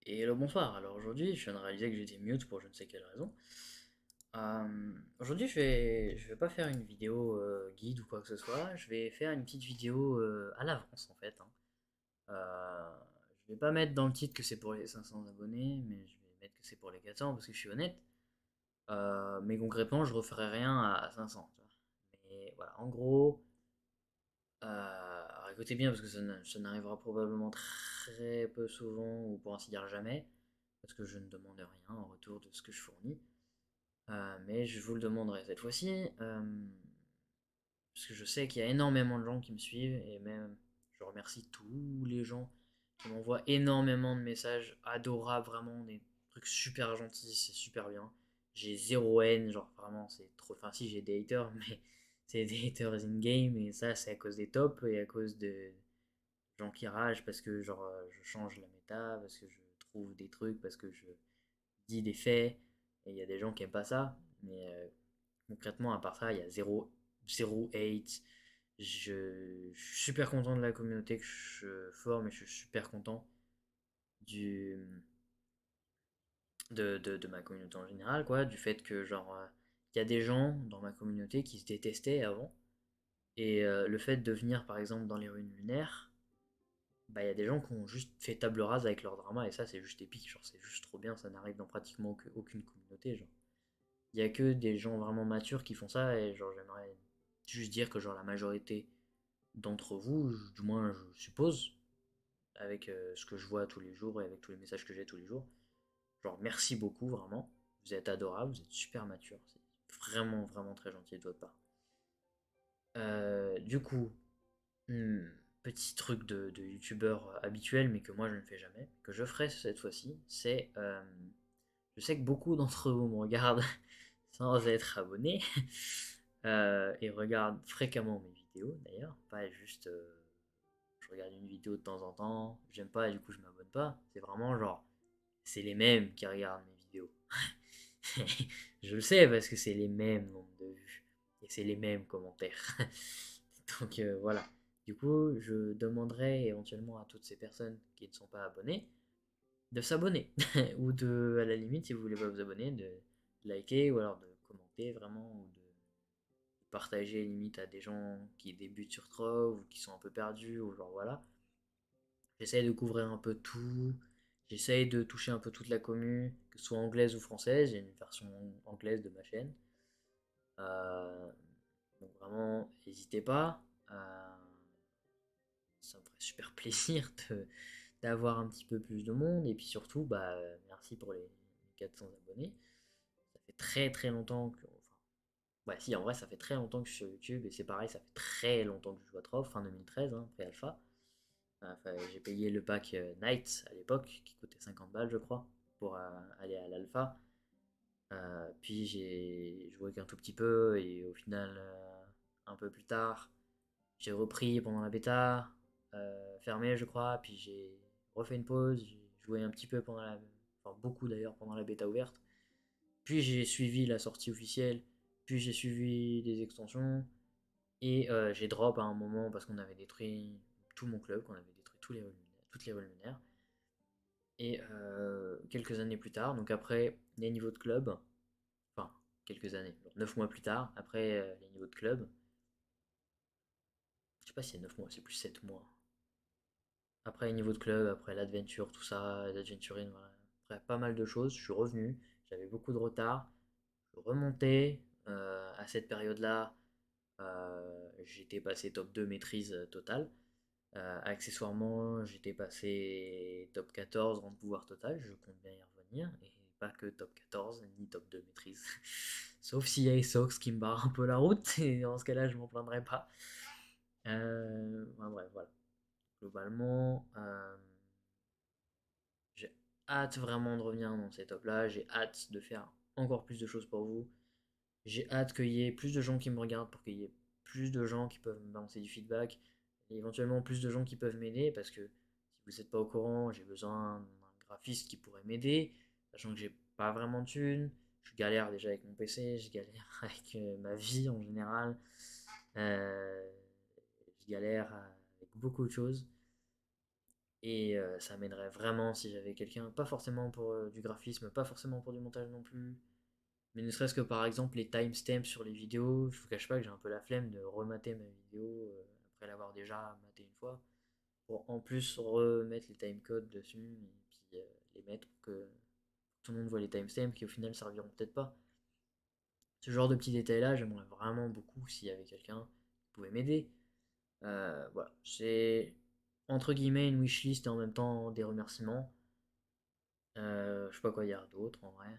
Et le bonsoir. Alors aujourd'hui, je viens de réaliser que j'étais mute pour je ne sais quelle raison. Aujourd'hui, je vais pas faire une vidéo guide ou quoi que ce soit. Je vais faire une petite vidéo à l'avance en fait, hein. Euh, je vais pas mettre dans le titre que c'est pour les 500 abonnés, mais je vais mettre que c'est pour les 400 parce que je suis honnête. Mais concrètement, je referai rien à 500, tu vois. Mais voilà, en gros, alors écoutez bien parce que ça n'arrivera probablement très peu souvent ou pour ainsi dire jamais, parce que je ne demande rien en retour de ce que je fournis. Mais je vous le demanderai cette fois-ci, parce que je sais qu'il y a énormément de gens qui me suivent et même je remercie tous les gens qui m'envoient énormément de messages adorables, vraiment des trucs super gentils, c'est super bien. J'ai zéro haine, genre vraiment c'est trop. Enfin, si j'ai des haters, mais c'est des haters in-game et ça c'est à cause des tops et à cause de gens qui ragent parce que genre je change la méta, parce que je trouve des trucs, parce que je dis des faits et il y a des gens qui aiment pas ça. Mais concrètement, à part ça, il y a zéro hate. Je suis super content de la communauté que je forme et je suis super content du, de ma communauté en général, quoi. Du fait que, genre, il y a des gens dans ma communauté qui se détestaient avant. Et le fait de venir, par exemple, dans les ruines lunaires, bah, il y a des gens qui ont juste fait table rase avec leur drama. Et ça, c'est juste épique. Genre, c'est juste trop bien. Ça n'arrive dans pratiquement aucune communauté. Genre, il y a que des gens vraiment matures qui font ça. Et genre, j'aimerais juste dire que, genre, la majorité d'entre vous, du moins je suppose, avec ce que je vois tous les jours et avec tous les messages que j'ai tous les jours. Genre, merci beaucoup, vraiment. Vous êtes adorables, vous êtes super mature. C'est vraiment, vraiment très gentil de votre part. Du coup, hmm, petit truc de youtubeur habituel, mais que moi je ne fais jamais, que je ferai cette fois-ci, c'est. Je sais que beaucoup d'entre vous me regardent sans être abonnés et regardent fréquemment mes vidéos d'ailleurs, pas juste je regarde une vidéo de temps en temps, j'aime pas et du coup je m'abonne pas. C'est vraiment genre, c'est les mêmes qui regardent mes vidéos. Je le sais parce que c'est les mêmes nombres de vues et c'est les mêmes commentaires. Donc voilà. Du coup, je demanderai éventuellement à toutes ces personnes qui ne sont pas abonnées de s'abonner ou de, à la limite, si vous voulez pas vous abonner, de liker ou alors de commenter vraiment ou de partager limite à des gens qui débutent sur Trove ou qui sont un peu perdus ou genre voilà. J'essaye de couvrir un peu tout. J'essaye de toucher un peu toute la commu, que ce soit anglaise ou française. J'ai une version anglaise de ma chaîne. Euh, donc vraiment, n'hésitez pas. Ça me ferait super plaisir d'avoir un petit peu plus de monde. Et puis surtout, bah, merci pour les 400 abonnés. Ça fait très très longtemps que. Enfin, ouais, si, en vrai, ça fait très longtemps que je suis sur YouTube. Et c'est pareil, ça fait très longtemps que je joue à Troll, fin 2013, hein, pré-alpha. Enfin, j'ai payé le pack Night à l'époque, qui coûtait 50 balles, je crois, pour aller à l'alpha. Puis j'ai joué qu'un tout petit peu, et au final, un peu plus tard, j'ai repris pendant la bêta, fermé, je crois, puis j'ai refait une pause, j'ai joué un petit peu pendant la. Enfin, beaucoup d'ailleurs pendant la bêta ouverte. Puis j'ai suivi la sortie officielle, puis j'ai suivi des extensions, et j'ai drop à un moment parce qu'on avait détruit tout mon club, qu'on avait détruit toutes les rues lunaires. Et quelques années plus tard, donc après les niveaux de club, enfin quelques années, 9 mois plus tard, après les niveaux de club, je sais pas si c'est 9 mois, c'est plus 7 mois. Après les niveaux de club, après l'adventure, tout ça, l'adventurine, voilà. Après pas mal de choses, je suis revenu, j'avais beaucoup de retard, je remontais à cette période-là, j'étais passé top 2 maîtrise totale. Accessoirement, j'étais passé top 14 rang de pouvoir total, je compte bien y revenir, et pas que top 14 ni top 2 maîtrise. Sauf s'il y a Sox qui me barre un peu la route, et dans ce cas-là, je m'en plaindrai pas. Bref, voilà. Globalement, j'ai hâte vraiment de revenir dans ces tops-là, j'ai hâte de faire encore plus de choses pour vous. J'ai hâte qu'il y ait plus de gens qui me regardent pour qu'il y ait plus de gens qui peuvent me balancer du feedback et éventuellement plus de gens qui peuvent m'aider parce que si vous n'êtes pas au courant, j'ai besoin d'un graphiste qui pourrait m'aider, sachant que j'ai pas vraiment de thunes. Je galère déjà avec mon PC, je galère avec ma vie en général, euh, je galère avec beaucoup de choses. Et ça m'aiderait vraiment si j'avais quelqu'un, pas forcément pour du graphisme, pas forcément pour du montage non plus, mais ne serait-ce que par exemple les timestamps sur les vidéos. Je vous cache pas que j'ai un peu la flemme de remater ma vidéo après l'avoir déjà maté une fois, pour en plus remettre les timecodes dessus et puis les mettre pour que tout le monde voit les timestamps qui au final serviront peut-être pas. Ce genre de petits détails là, j'aimerais vraiment beaucoup s'il y avait quelqu'un qui pouvait m'aider. Voilà, c'est entre guillemets une wishlist et en même temps des remerciements. Je sais pas quoi dire d'autre en vrai.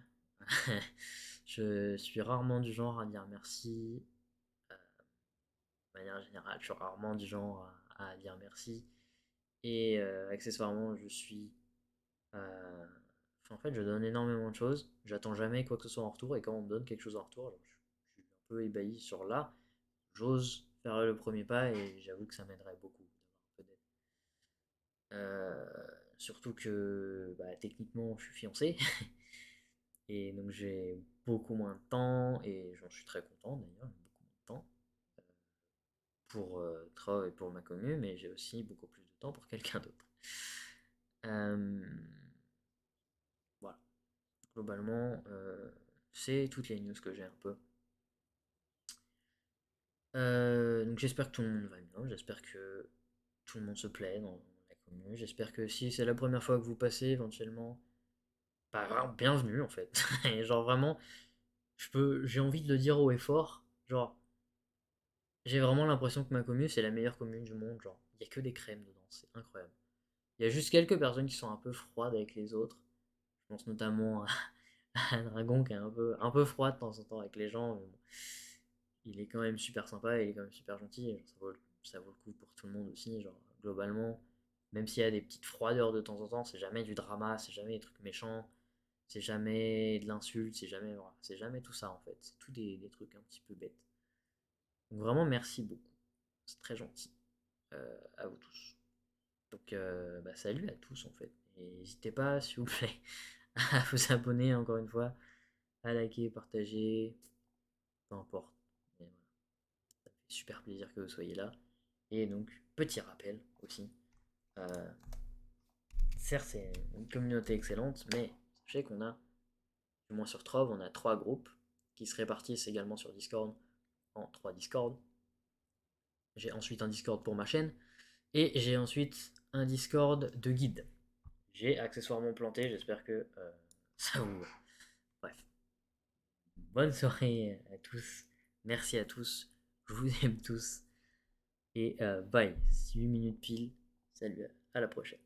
Je suis rarement du genre à dire merci. De manière générale, je suis rarement du genre à dire merci. Et accessoirement, je suis. euh, en fait, je donne énormément de choses. J'attends jamais quoi que ce soit en retour. Et quand on me donne quelque chose en retour, je suis un peu ébahi sur là. J'ose faire le premier pas et j'avoue que ça m'aiderait beaucoup d'avoir un peu d'aide. Euh, Surtout que bah, techniquement, je suis fiancé. Et donc j'ai beaucoup moins de temps, et j'en suis très content d'ailleurs, j'ai beaucoup moins de temps pour Trove et pour ma commune, mais j'ai aussi beaucoup plus de temps pour quelqu'un d'autre. Euh, voilà, globalement, c'est toutes les news que j'ai un peu. Donc j'espère que tout le monde va bien, j'espère que tout le monde se plaît dans la commune, j'espère que si c'est la première fois que vous passez éventuellement, bah vraiment, bienvenue en fait. Et genre vraiment, j'ai envie de le dire haut et fort, genre j'ai vraiment l'impression que ma commune, c'est la meilleure commune du monde. Genre, il y a que des crèmes dedans, c'est incroyable. Il y a juste quelques personnes qui sont un peu froides avec les autres. Je pense notamment à Dragon qui est un peu froid de temps en temps avec les gens. Mais bon, il est quand même super sympa et il est quand même super gentil. Et genre, ça vaut le coup pour tout le monde aussi. Genre, globalement, même s'il y a des petites froideurs de temps en temps, c'est jamais du drama, c'est jamais des trucs méchants, c'est jamais de l'insulte, voilà, c'est jamais tout ça en fait. C'est tout des trucs un petit peu bêtes. Donc vraiment, merci beaucoup. C'est très gentil. À vous tous. Donc, bah, salut à tous en fait. Et n'hésitez pas, s'il vous plaît, à vous abonner encore une fois, à liker, partager, peu importe. Mais voilà, ça fait super plaisir que vous soyez là. Et donc, petit rappel aussi. euh, certes, c'est une communauté excellente, mais sachez qu'on a, du moins sur Trove, on a 3 groupes qui se répartissent également sur Discord en 3 Discord. J'ai ensuite un Discord pour ma chaîne et j'ai ensuite un Discord de guide. J'ai accessoirement planté, j'espère que ça vous. Bref, bonne soirée à tous, merci à tous, je vous aime tous, et bye, 8 minutes pile, salut, à la prochaine.